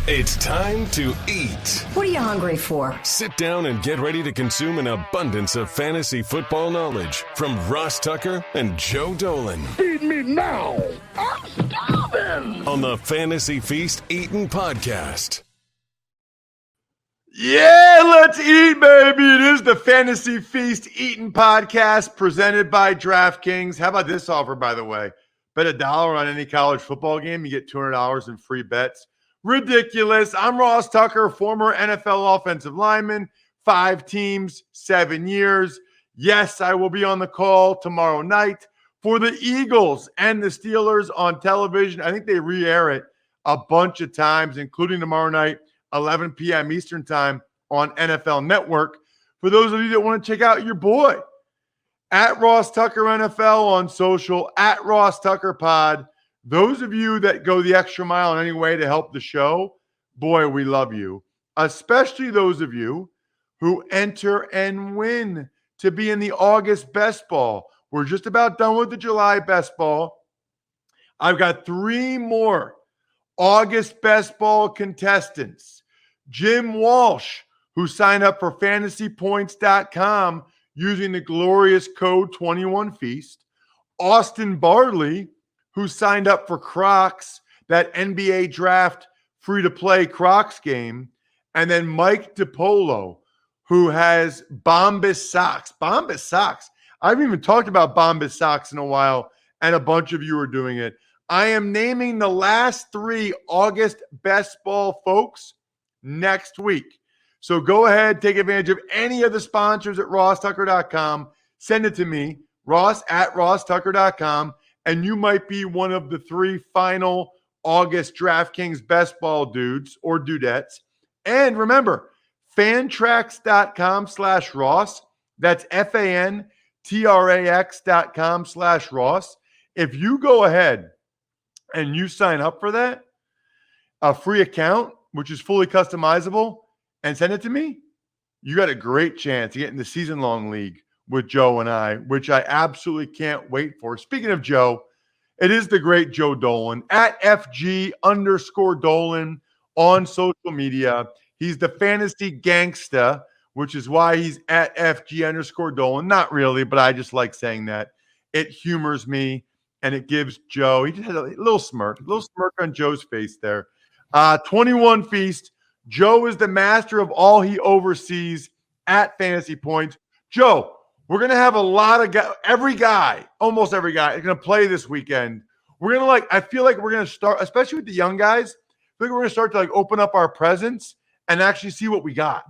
It's time to eat. What are you hungry for? Sit down and get ready to consume an abundance of fantasy football knowledge from Ross Tucker and Joe Dolan. Feed me now. I'm starving. On the Fantasy Feast Eatin' Podcast. Yeah, let's eat, baby. It is the Fantasy Feast Eatin' Podcast presented by DraftKings. How about this offer, by the way? Bet $1 on any college football game, you get $200 in free bets. Ridiculous. I'm Ross Tucker, former NFL offensive lineman, 5 teams, 7 years. Yes, I will be on the call tomorrow night for the Eagles and the Steelers on television. I think they re-air it a bunch of times, including tomorrow night, 11 p.m. Eastern time on NFL Network. For those of you that want to check out your boy, at Ross Tucker NFL on social, at Ross Tucker Pod. Those of you that go the extra mile in any way to help the show, boy, we love you. Especially those of you who enter and win to be in the August Best Ball. We're just about done with the July Best Ball. I've got 3 more August Best Ball contestants. Jim Walsh, who signed up for fantasypoints.com using the glorious code 21Feast. Austin Barley, who signed up for Crocs, that NBA draft free-to-play Crocs game. And then Mike DiPolo, who has Bombas socks. Bombas socks. I haven't even talked about Bombas socks in a while, and a bunch of you are doing it. I am naming the last 3 August Best Ball folks next week. So go ahead, take advantage of any of the sponsors at rosstucker.com. Send it to me, ross at rosstucker.com. And you might be one of the 3 final August DraftKings Best Ball dudes or dudettes. And remember, fantrax.com/Ross. That's fantrax.com/Ross. If you go ahead and you sign up for that, a free account, which is fully customizable, and send it to me, you got a great chance to get in the season-long league with Joe and I, which I absolutely can't wait for. Speaking of Joe, it is the great Joe Dolan at FG_Dolan on social media. He's the fantasy gangsta, which is why he's at FG_Dolan. Not really, but I just like saying that. It humors me, and it gives Joe, he just had a little smirk on Joe's face there. 21 Feast. Joe is the master of all he oversees at Fantasy Points. Joe, we're going to have a lot of guys, almost every guy is going to play this weekend. We're going to I feel like we're going to start, especially with the young guys, I feel like we're going to start to open up our presents and actually see what we got.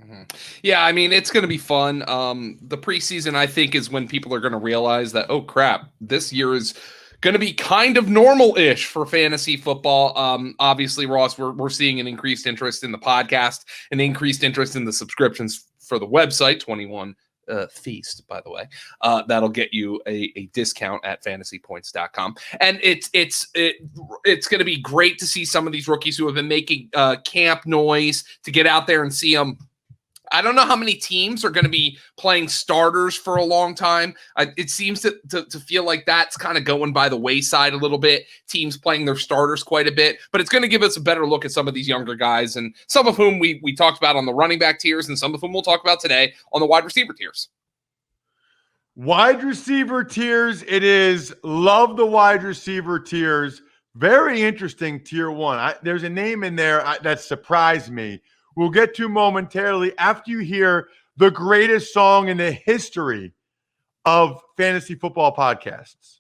Mm-hmm. Yeah, I mean, it's going to be fun. The preseason, I think, is when people are going to realize that, oh, crap, this year is going to be kind of normal-ish for fantasy football. Obviously, Ross, we're seeing an increased interest in the podcast, an increased interest in the subscriptions for the website, 21 Feast, by the way. That'll get you a discount at fantasypoints.com. And it's going to be great to see some of these rookies who have been making camp noise to get out there and see them. I don't know how many teams are going to be playing starters for a long time. It seems to feel like that's kind of going by the wayside a little bit. Teams playing their starters quite a bit, but it's going to give us a better look at some of these younger guys, and some of whom we talked about on the running back tiers, and some of whom we'll talk about today on the wide receiver tiers. Wide receiver tiers, it is. Love the wide receiver tiers. Very interesting tier 1. There's a name in there that surprised me. We'll get to momentarily after you hear the greatest song in the history of fantasy football podcasts.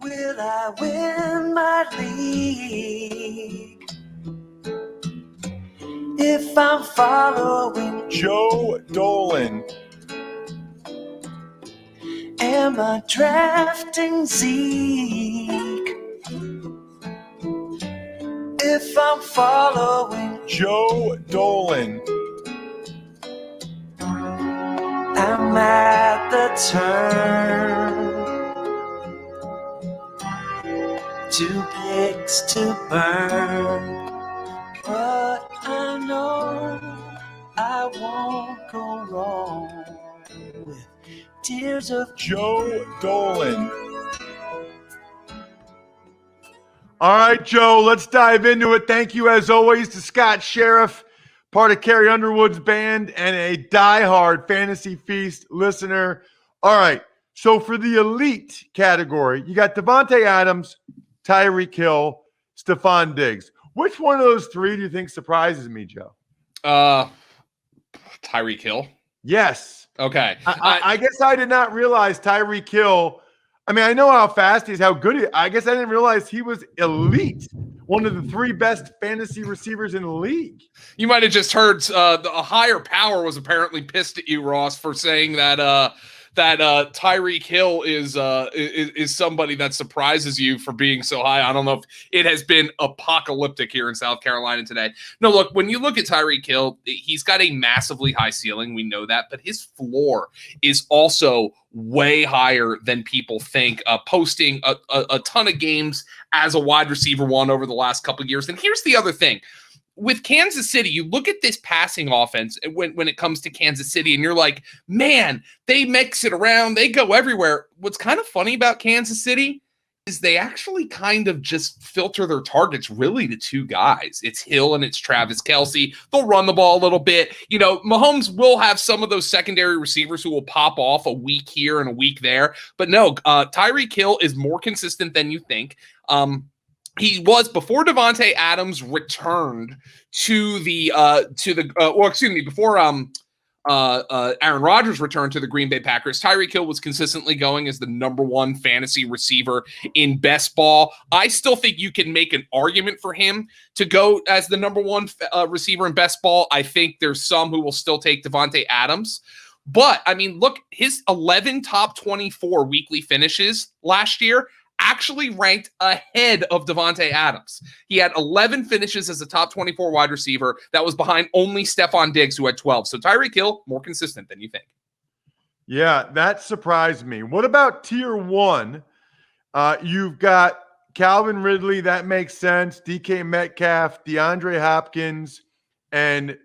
Will I win my league if I'm following Joe Dolan? Am I drafting Zeke if I'm following Joe Dolan? I'm at the turn. 2 picks to burn, but I know years of Joe Dolan. All right, Joe, let's dive into it. Thank you, as always, to Scott Sheriff, part of Carrie Underwood's band and a diehard Fantasy Feast listener. All right, so for the elite category, you got Devontae Adams, Tyreek Hill, Stephon Diggs. Which one of those three do you think surprises me, Joe? Tyreek Hill. Yes. Okay. I guess I did not realize Tyreek Hill. I mean, I know how fast he is, how good he is. I guess I didn't realize he was elite. One of the three best fantasy receivers in the league. You might have just heard a higher power was apparently pissed at you, Ross, for saying that Tyreek Hill is somebody that surprises you for being so high. I don't know if it has been apocalyptic here in South Carolina today. No, look, when you look at Tyreek Hill, he's got a massively high ceiling. We know that, but his floor is also way higher than people think, posting a ton of games as a wide receiver one over the last couple of years. And here's the other thing. With Kansas City, you look at this passing offense when it comes to Kansas City, and you're like, man, they mix it around. They go everywhere. What's kind of funny about Kansas City is they actually kind of just filter their targets really to two guys. It's Hill and it's Travis Kelce. They'll run the ball a little bit. You know, Mahomes will have some of those secondary receivers who will pop off a week here and a week there. But no, Tyreek Hill is more consistent than you think. He was before Devontae Adams returned before Aaron Rodgers returned to the Green Bay Packers. Tyreek Hill was consistently going as the number one fantasy receiver in best ball. I still think you can make an argument for him to go as the number one receiver in best ball. I think there's some who will still take Devontae Adams. But, I mean, look, his 11 top 24 weekly finishes last year actually ranked ahead of Devontae Adams. He had 11 finishes as a top 24 wide receiver. That was behind only Stephon Diggs, who had 12. So Tyreek Hill, more consistent than you think. Yeah, that surprised me. What about tier one? You've got Calvin Ridley. That makes sense. DK Metcalf, DeAndre Hopkins, and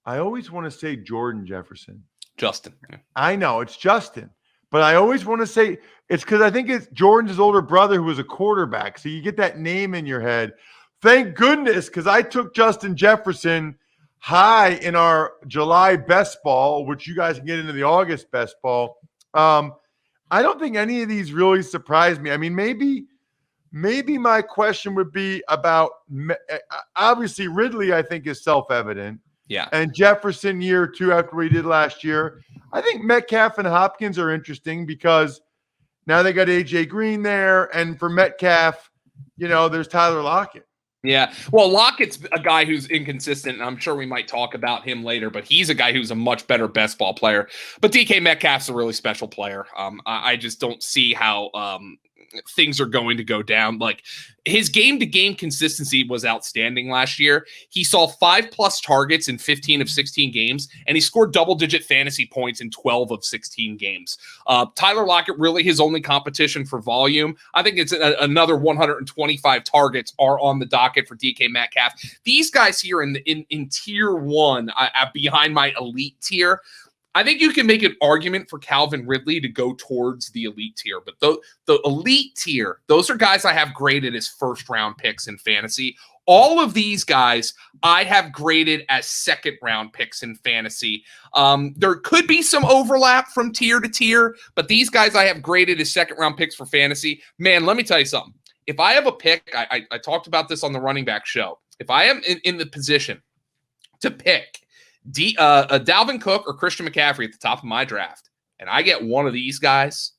I always want to say Jordan Jefferson. Justin. Yeah. I know, it's Justin. But I always want to say it's because I think it's Jordan's older brother who was a quarterback. So you get that name in your head. Thank goodness, because I took Justin Jefferson high in our July best ball, which you guys can get into the August best ball. I don't think any of these really surprised me. I mean, maybe my question would be about obviously Ridley, I think, is self-evident. Yeah. And Jefferson year two after what he did last year. I think Metcalf and Hopkins are interesting because now they got AJ Green there. And for Metcalf, you know, there's Tyler Lockett. Yeah. Well, Lockett's a guy who's inconsistent, and I'm sure we might talk about him later, but he's a guy who's a much better best ball player. But DK Metcalf's a really special player. I just don't see how things are going to go down. Like, his game-to-game consistency was outstanding last year. He saw 5+ targets in 15 of 16 games, and he scored double-digit fantasy points in 12 of 16 games. Tyler Lockett, really his only competition for volume. I think it's another 125 targets are on the docket for DK Metcalf. These guys here in tier one, behind my elite tier, I think you can make an argument for Calvin Ridley to go towards the elite tier, but the elite tier, those are guys I have graded as first-round picks in fantasy. All of these guys I have graded as second-round picks in fantasy. There could be some overlap from tier to tier, but these guys I have graded as second-round picks for fantasy. Man, let me tell you something. If I have a pick, I talked about this on the running back show. If I am in the position to pick Dalvin Cook or Christian McCaffrey at the top of my draft, and I get one of these guys,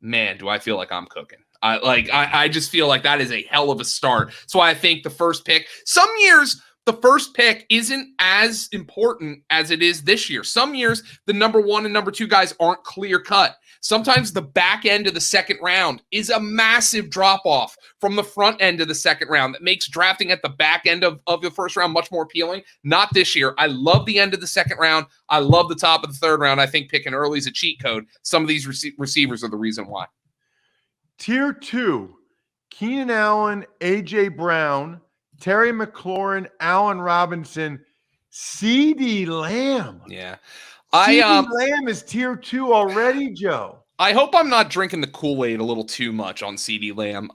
man, do I feel like I'm cooking. I just feel like that is a hell of a start. So I think the first pick, some years the first pick isn't as important as it is this year. Some years the number one and number two guys aren't clear cut. Sometimes the back end of the second round is a massive drop-off from the front end of the second round that makes drafting at the back end of the first round much more appealing. Not this year. I love the end of the second round. I love the top of the third round. I think picking early is a cheat code. Some of these receivers are the reason why. Tier two, Keenan Allen, A.J. Brown, Terry McLaurin, Allen Robinson, CeeDee Lamb. Yeah. CeeDee Lamb is tier two already, Joe. I hope I'm not drinking the Kool-Aid a little too much on CeeDee Lamb.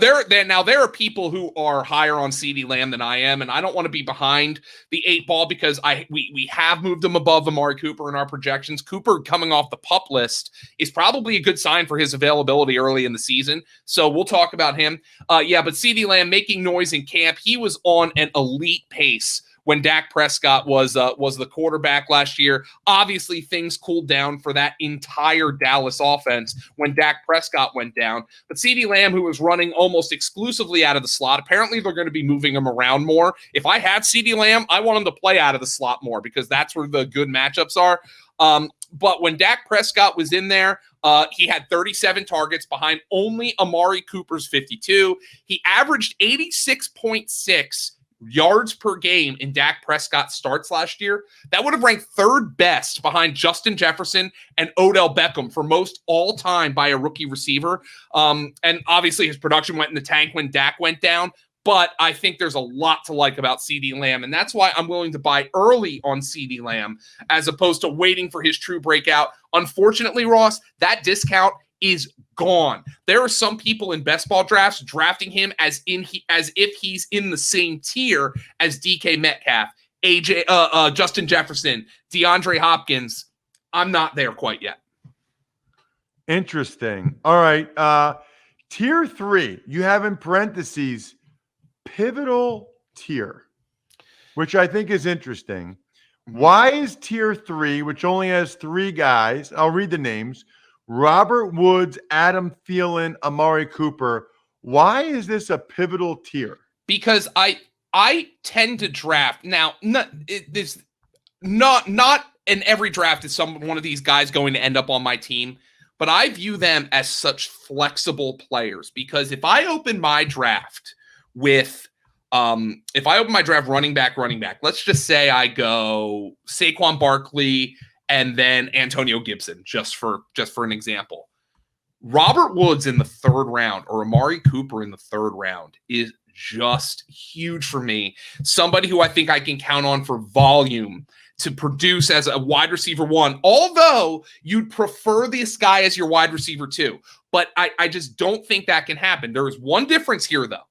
There are people who are higher on CeeDee Lamb than I am, and I don't want to be behind the 8 ball because we have moved him above Amari Cooper in our projections. Cooper coming off the PUP list is probably a good sign for his availability early in the season, so we'll talk about him. But CeeDee Lamb making noise in camp. He was on an elite pace when Dak Prescott was the quarterback last year. Obviously, things cooled down for that entire Dallas offense when Dak Prescott went down. But CeeDee Lamb, who was running almost exclusively out of the slot, apparently they're going to be moving him around more. If I had CeeDee Lamb, I want him to play out of the slot more because that's where the good matchups are. But when Dak Prescott was in there, he had 37 targets behind only Amari Cooper's 52. He averaged 86.6 yards per game in Dak Prescott starts last year. That would have ranked third best behind Justin Jefferson and Odell Beckham for most all time by a rookie receiver. And obviously his production went in the tank when Dak went down. But I think there's a lot to like about CeeDee Lamb, and that's why I'm willing to buy early on CeeDee Lamb as opposed to waiting for his true breakout. Unfortunately, Ross, that discount is gone. There are some people in best ball drafts drafting him as if he's in the same tier as DK Metcalf, Justin Jefferson, DeAndre Hopkins. I'm not there quite yet. Interesting. All right. Tier 3, you have in parentheses pivotal tier, which I think is interesting. Why is tier 3, which only has 3 guys, I'll read the names: Robert Woods, Adam Thielen, Amari Cooper. Why is this a pivotal tier? Because I tend to draft now. Not in every draft is one of these guys going to end up on my team, but I view them as such flexible players because if I open my draft with running back, let's just say I go Saquon Barkley and then Antonio Gibson, just for an example. Robert Woods in the 3rd round or Amari Cooper in the 3rd round is just huge for me. Somebody who I think I can count on for volume to produce as a wide receiver 1, although you'd prefer this guy as your wide receiver 2. But I just don't think that can happen. There is one difference here, though.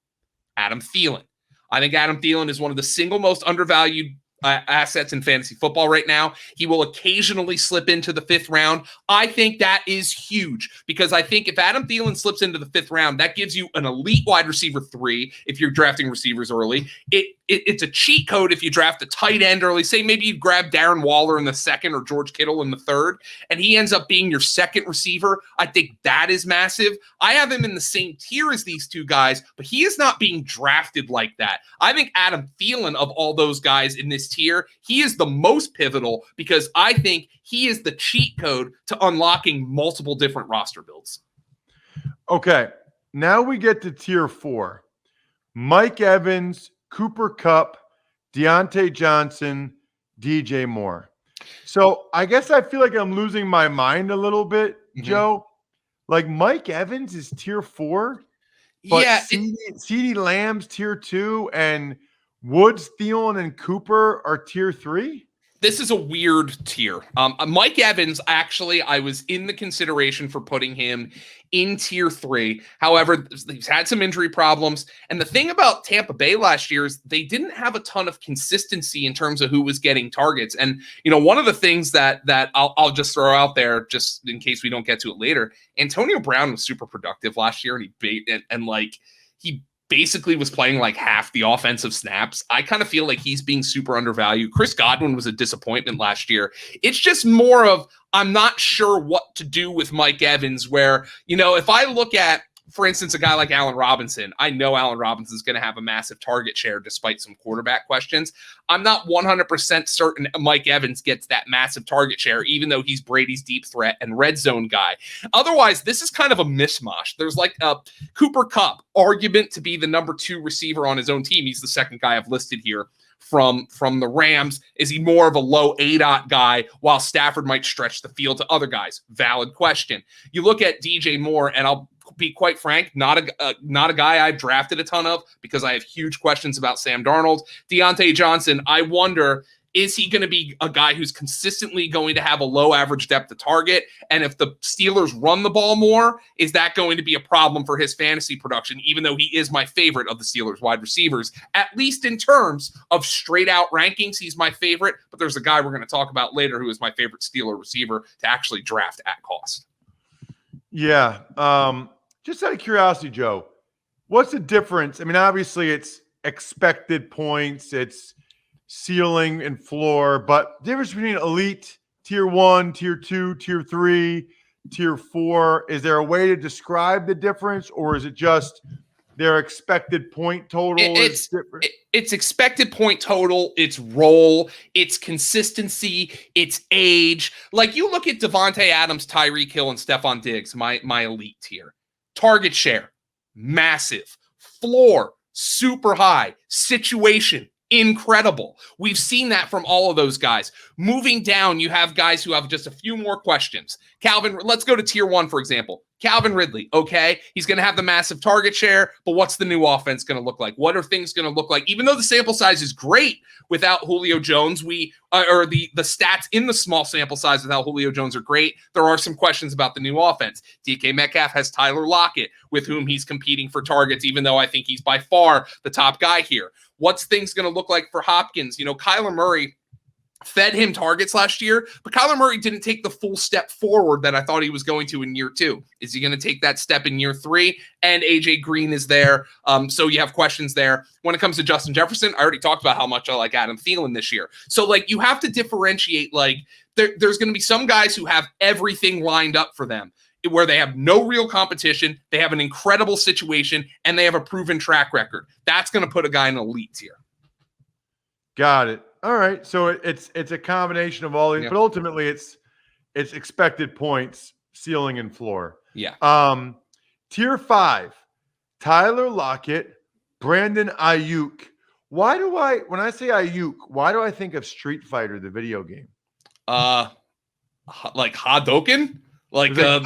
Adam Thielen. I think Adam Thielen is one of the single most undervalued assets in fantasy football right now. He will occasionally slip into the 5th round. I think that is huge because I think if Adam Thielen slips into the 5th round, that gives you an elite wide receiver 3 if you're drafting receivers early. It's a cheat code if you draft a tight end early. Say maybe you grab Darren Waller in the 2nd or George Kittle in the 3rd, and he ends up being your 2nd receiver. I think that is massive. I have him in the same tier as these 2 guys, but he is not being drafted like that. I think Adam Thielen, of all those guys in this tier, he is the most pivotal because I think he is the cheat code to unlocking multiple different roster builds. Okay, now we get to tier 4. Mike Evans, Cooper Kupp, Deontay Johnson, DJ Moore. So I guess I feel like I'm losing my mind a little bit, Joe. Like Mike Evans is tier 4, but yeah, CeeDee Lamb's tier 2, and Woods, Thielen, and Cooper are tier 3? This is a weird tier. Mike Evans, actually, I was in the consideration for putting him in tier 3. However, he's had some injury problems. And the thing about Tampa Bay last year is they didn't have a ton of consistency in terms of who was getting targets. And, one of the things that I'll just throw out there, just in case we don't get to it later, Antonio Brown was super productive last year, and he basically was playing like half the offensive snaps. I kind of feel like he's being super undervalued. Chris Godwin was a disappointment last year. It's just more of, I'm not sure what to do with Mike Evans, where, if I look at, for instance, a guy like Allen Robinson, I know Allen Robinson is going to have a massive target share despite some quarterback questions. I'm not 100% certain Mike Evans gets that massive target share, even though he's Brady's deep threat and red zone guy. Otherwise, this is kind of a mishmash. There's like a Cooper Kupp argument to be the number 2 receiver on his own team. He's the 2nd guy I've listed here from the Rams. Is he more of a low ADOT guy while Stafford might stretch the field to other guys? Valid question. You look at DJ Moore, and I'll be quite frank, not a guy I've drafted a ton of because I have huge questions about Sam Darnold. Deontay Johnson, I wonder Is he going to be a guy who's consistently going to have a low average depth of target? And if the Steelers run the ball more, is that going to be a problem for his fantasy production, even though he is my favorite of the Steelers wide receivers, at least in terms of straight out rankings? He's my favorite, but there's a guy we're going to talk about later who is my favorite Steeler receiver to actually draft at cost. Yeah. Just out of curiosity, Joe, what's the difference? I mean, obviously it's expected points, it's ceiling and floor, but the difference between elite, tier 1, tier 2, tier 3, tier 4, is there a way to describe the difference, or is it just their expected point total? It's expected point total, it's role, it's consistency, it's age. Like you look at Devontae Adams, Tyreek Hill, and Stephon Diggs, my elite tier. Target share, massive. Floor, super high. Situation, incredible. We've seen that from all of those guys. Moving down, you have guys who have just a few more questions. Calvin, let's go to tier 1, for example. Calvin Ridley, okay, he's going to have the massive target share, but what's the new offense going to look like? What are things going to look like? Even though the sample size is great without Julio Jones, the stats in the small sample size without Julio Jones are great. There are some questions about the new offense. DK Metcalf has Tyler Lockett, with whom he's competing for targets, even though I think he's by far the top guy here. What's things going to look like for Hopkins? Kyler Murray fed him targets last year, but Kyler Murray didn't take the full step forward that I thought he was going to in year 2. Is he going to take that step in year 3? And AJ Green is there. So you have questions there. When it comes to Justin Jefferson, I already talked about how much I like Adam Thielen this year. So you have to differentiate, there's going to be some guys who have everything lined up for them, where they have no real competition, they have an incredible situation, and they have a proven track record. That's going to put a guy in elite tier. Got it. All right. So it's a combination of all these, but ultimately it's expected points, ceiling and floor. Yeah. Tier 5, Tyler Lockett, Brandon Ayuk. When I say Ayuk, why do I think of Street Fighter, the video game? Like Hadoken? You can.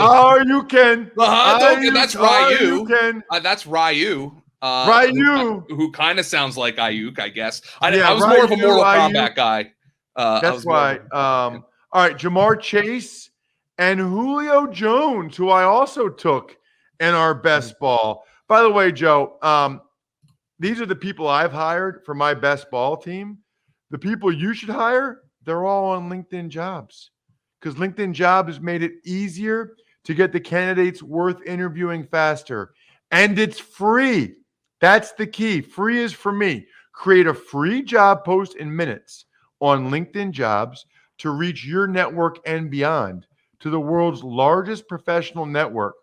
The Hadoken, that's Ryu. That's Ryu. Ryu, who kind of sounds like Ayuk, I guess. I was more of a Mortal Kombat guy. That's why. All right, Jamar Chase and Julio Jones, who I also took in our best ball. By the way, Joe, these are the people I've hired for my best ball team. The people you should hire, they're all on LinkedIn Jobs, because LinkedIn Jobs has made it easier to get the candidates worth interviewing faster. And it's free. That's the key. Free is for me. Create a free job post in minutes on LinkedIn Jobs to reach your network and beyond, to the world's largest professional network.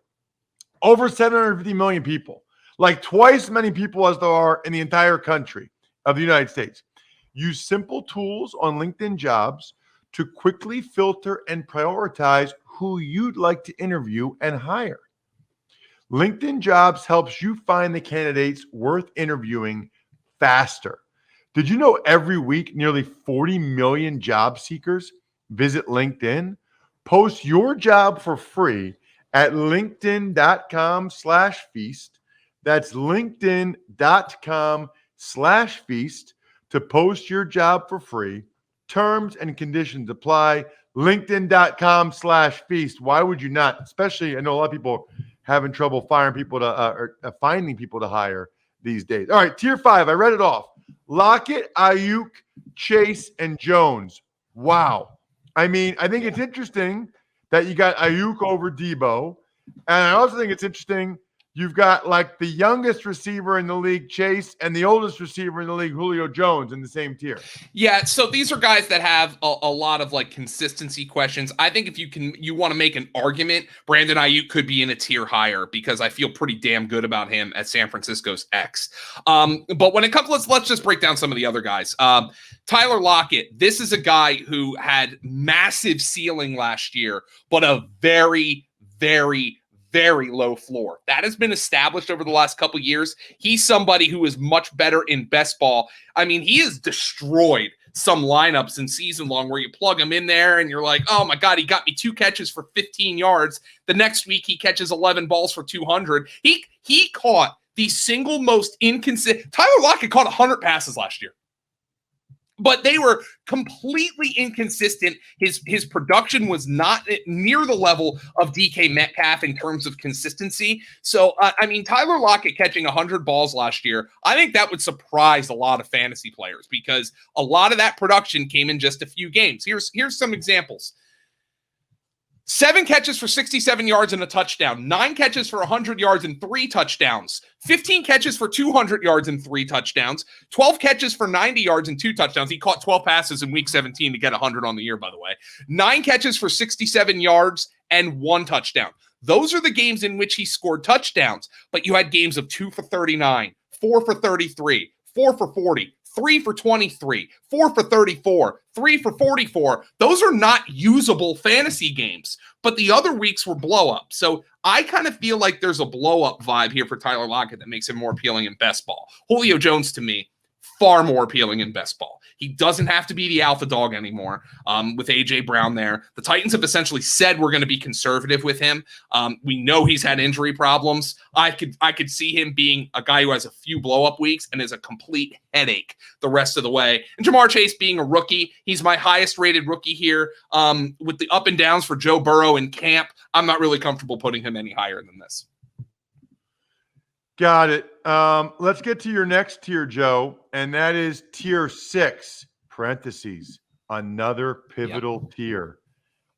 Over 750 million people, like twice as many people as there are in the entire country of the United States. Use simple tools on LinkedIn Jobs to quickly filter and prioritize who you'd like to interview and hire. LinkedIn Jobs helps you find the candidates worth interviewing faster. Did you know every week nearly 40 million job seekers visit LinkedIn? Post your job for free at linkedin.com/feast. That's linkedin.com/feast to post your job for free. Terms and conditions apply. LinkedIn.com/feast. Why would you not? Especially, I know a lot of people having trouble finding people to hire these days. All right, tier 5. I read it off. Lockett, Ayuk, Chase, and Jones. Wow. I mean, I think it's interesting that you got Ayuk over Debo. And I also think it's interesting you've got the youngest receiver in the league, Chase, and the oldest receiver in the league, Julio Jones, in the same tier. Yeah, so these are guys that have a lot of consistency questions. I think if you want to make an argument, Brandon Ayuk could be in a tier higher, because I feel pretty damn good about him at San Francisco's X. But when it comes, let's just break down some of the other guys. Tyler Lockett, this is a guy who had massive ceiling last year, but a very, very, very low floor. That has been established over the last couple of years. He's somebody who is much better in best ball. I mean, he has destroyed some lineups in season long where you plug him in there and you're like, oh my God, he got me 2 catches for 15 yards. The next week he catches 11 balls for 200. He caught the single most inconsistent. Tyler Lockett caught 100 passes last year. but they were completely inconsistent. His production was not near the level of DK Metcalf in terms of consistency. So, I mean, Tyler Lockett catching 100 balls last year, I think that would surprise a lot of fantasy players because a lot of that production came in just a few games. Here's some examples. 7 catches for 67 yards and a touchdown, 9 catches for 100 yards and 3 touchdowns, 15 catches for 200 yards and 3 touchdowns, 12 catches for 90 yards and 2 touchdowns. He caught 12 passes in week 17 to get 100 on the year, by the way. 9 catches for 67 yards and 1 touchdown. Those are the games in which he scored touchdowns, but you had games of 2 for 39, 4 for 33, 4 for 40, 3 for 23, 4 for 34, 3 for 44. Those are not usable fantasy games, but the other weeks were blow up. So I kind of feel like there's a blow up vibe here for Tyler Lockett that makes him more appealing in best ball. Julio Jones, to me, far more appealing in best ball. He doesn't have to be the alpha dog anymore with A.J. Brown there. The Titans have essentially said we're going to be conservative with him. We know he's had injury problems. I could see him being a guy who has a few blow-up weeks and is a complete headache the rest of the way. And Jamar Chase being a rookie, he's my highest-rated rookie here. With the up and downs for Joe Burrow in camp, I'm not really comfortable putting him any higher than this. Got it. Let's get to your next tier, Joe, and that is tier 6, parentheses, another pivotal tier.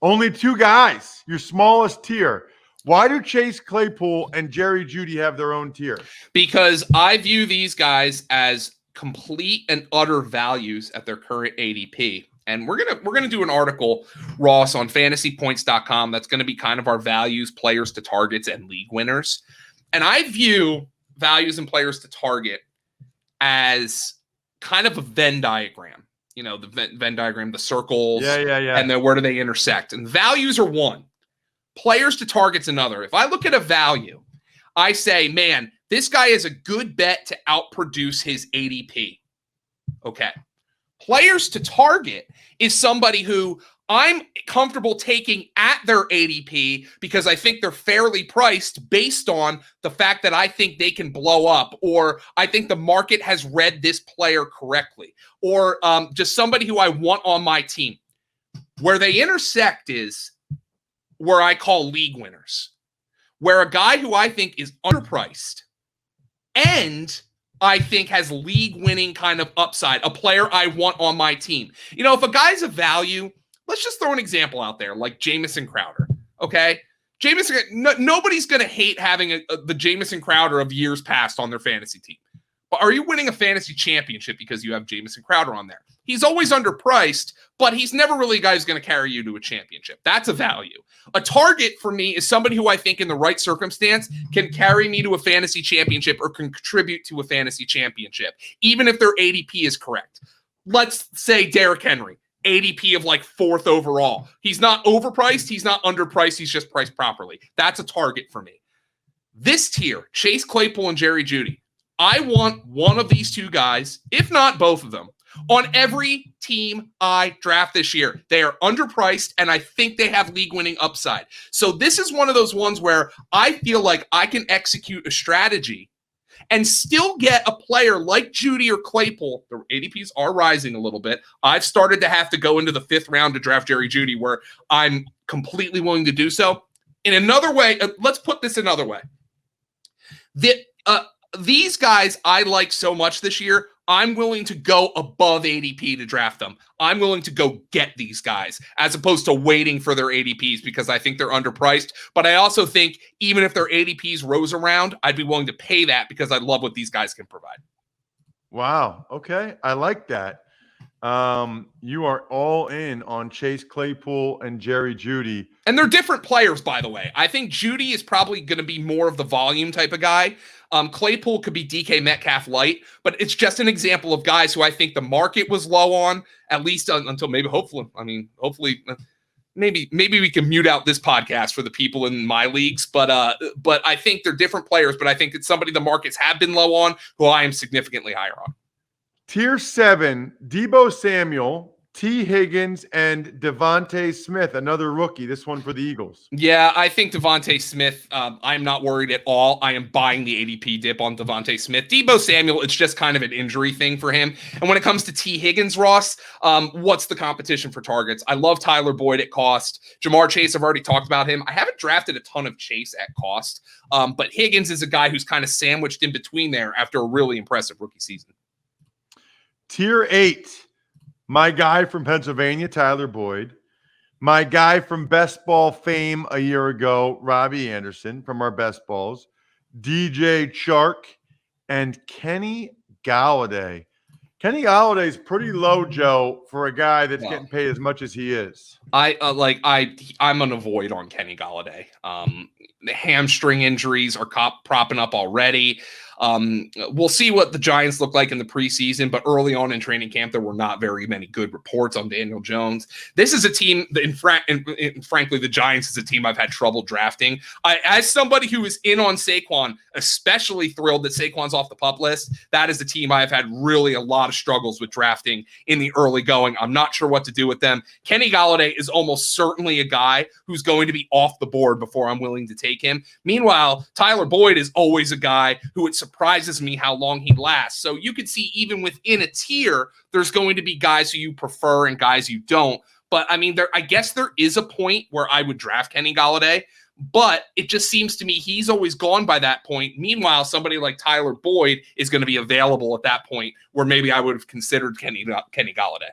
Only 2 guys, your smallest tier. Why do Chase Claypool and Jerry Jeudy have their own tier? Because I view these guys as complete and utter values at their current ADP. And we're gonna do an article, Ross, on fantasypoints.com. That's going to be kind of our values, players to targets, and league winners. And I view values and players to target as kind of a Venn diagram. You know, the Venn diagram, the circles. Yeah. And then where do they intersect? And values are one. Players to target's another. If I look at a value, I say, man, this guy is a good bet to outproduce his ADP. Okay. Players to target is somebody who I'm comfortable taking at their ADP because I think they're fairly priced based on the fact that I think they can blow up, or I think the market has read this player correctly, or just somebody who I want on my team. Where they intersect is where I call league winners, where a guy who I think is underpriced and I think has league-winning kind of upside, a player I want on my team. You know, if a guy's a value, let's just throw an example out there, like Jamison Crowder, okay? Nobody's going to hate having the Jamison Crowder of years past on their fantasy team. But are you winning a fantasy championship because you have Jamison Crowder on there? He's always underpriced, but he's never really a guy who's going to carry you to a championship. That's a value. A target for me is somebody who I think in the right circumstance can carry me to a fantasy championship or contribute to a fantasy championship, even if their ADP is correct. Let's say Derrick Henry, ADP of like 4th overall. He's not overpriced. He's not underpriced. He's just priced properly. That's a target for me. This tier, Chase Claypool and Jerry Jeudy, I want one of these 2 guys, if not both of them, on every team I draft this year. They are underpriced, and I think they have league-winning upside. So this is one of those ones where I feel like I can execute a strategy and still get a player like Jeudy or Claypool. The ADPs are rising a little bit. I've started to have to go into the 5th round to draft Jerry Jeudy, where I'm completely willing to do so. In another way, let's put this another way. These guys I like so much this year, I'm willing to go above ADP to draft them. I'm willing to go get these guys as opposed to waiting for their ADPs because I think they're underpriced. But I also think even if their ADPs rose around, I'd be willing to pay that because I love what these guys can provide. Wow. Okay. I like that. You are all in on Chase Claypool and Jerry Jeudy. And they're different players, by the way. I think Jeudy is probably going to be more of the volume type of guy. Claypool could be DK Metcalf light, but it's just an example of guys who I think the market was low on, at least until hopefully, maybe we can mute out this podcast for the people in my leagues, but I think they're different players, but I think it's somebody the markets have been low on who I am significantly higher on. Tier 7, Deebo Samuel, T. Higgins and Devontae Smith, another rookie. This one for the Eagles. Yeah, I think Devontae Smith, I'm not worried at all. I am buying the ADP dip on Devontae Smith. Deebo Samuel, it's just kind of an injury thing for him. And when it comes to T. Higgins, Ross, what's the competition for targets? I love Tyler Boyd at cost. Jamar Chase, I've already talked about him. I haven't drafted a ton of Chase at cost, but Higgins is a guy who's kind of sandwiched in between there after a really impressive rookie season. Tier 8. My guy from Pennsylvania, Tyler Boyd. My guy from Best Ball fame a year ago, Robbie Anderson from our Best Balls. DJ Chark and Kenny Galladay. Kenny Galladay is pretty low, Joe, for a guy that's getting paid as much as he is. I'm an avoid on Kenny Galladay. The hamstring injuries are propping up already. We'll see what the Giants look like in the preseason, but early on in training camp, there were not very many good reports on Daniel Jones. This is a team that, frankly, the Giants is a team I've had trouble drafting. As somebody who is in on Saquon, especially thrilled that Saquon's off the PUP list, that is a team I've had really a lot of struggles with drafting in the early going. I'm not sure what to do with them. Kenny Galladay is almost certainly a guy who's going to be off the board before I'm willing to take him. Meanwhile, Tyler Boyd is always a guy who it surprises me how long he lasts. So you could see even within a tier, there's going to be guys who you prefer and guys you don't. But I mean, I guess there is a point where I would draft Kenny Galladay, but it just seems to me he's always gone by that point. Meanwhile, somebody like Tyler Boyd is going to be available at that point where maybe I would have considered Kenny Galladay.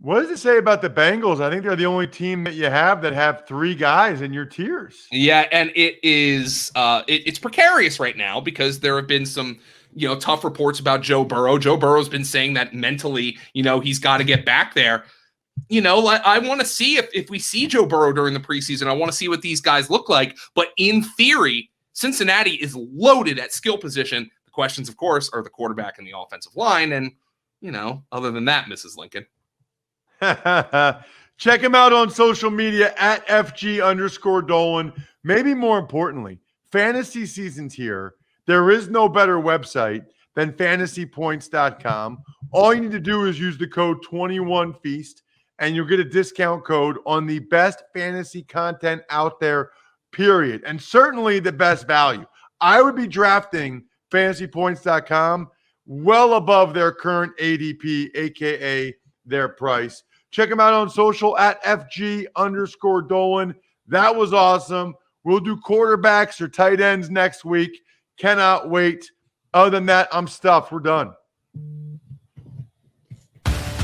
What does it say about the Bengals? I think they're the only team that you have that have 3 guys in your tiers. Yeah, and it is it's precarious right now because there have been some tough reports about Joe Burrow. Joe Burrow's been saying that mentally, he's got to get back there. I want to see if we see Joe Burrow during the preseason. I want to see what these guys look like. But in theory, Cincinnati is loaded at skill position. The questions, of course, are the quarterback and the offensive line. And, other than that, Mrs. Lincoln. Check him out on social media at FG_Dolan. Maybe more importantly, fantasy season's here. There is no better website than fantasypoints.com. All you need to do is use the code 21Feast, and you'll get a discount code on the best fantasy content out there, period. And certainly the best value. I would be drafting fantasypoints.com well above their current ADP, aka their price. Check them out on social at FG_Dolan. That was awesome. We'll do quarterbacks or tight ends next week. Cannot wait. Other than that, I'm stuffed. We're done.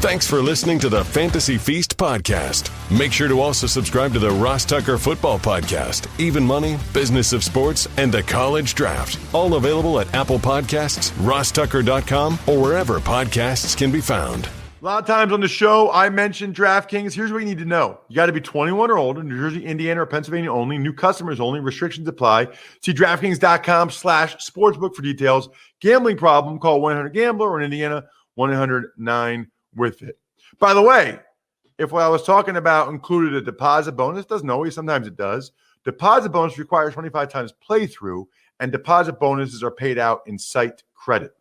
Thanks for listening to the Fantasy Feast podcast. Make sure to also subscribe to the Ross Tucker Football Podcast, Even Money, Business of Sports, and the College Draft. All available at Apple Podcasts, rosstucker.com, or wherever podcasts can be found. A lot of times on the show, I mentioned DraftKings. Here's what you need to know. You got to be 21 or older, New Jersey, Indiana, or Pennsylvania only. New customers only. Restrictions apply. See DraftKings.com/sportsbook for details. Gambling problem, call 1-800-GAMBLER, or in Indiana, 1-800-9-WITH-IT. By the way, if what I was talking about included a deposit bonus, doesn't always, sometimes it does. Deposit bonus requires 25 times playthrough, and deposit bonuses are paid out in site credit.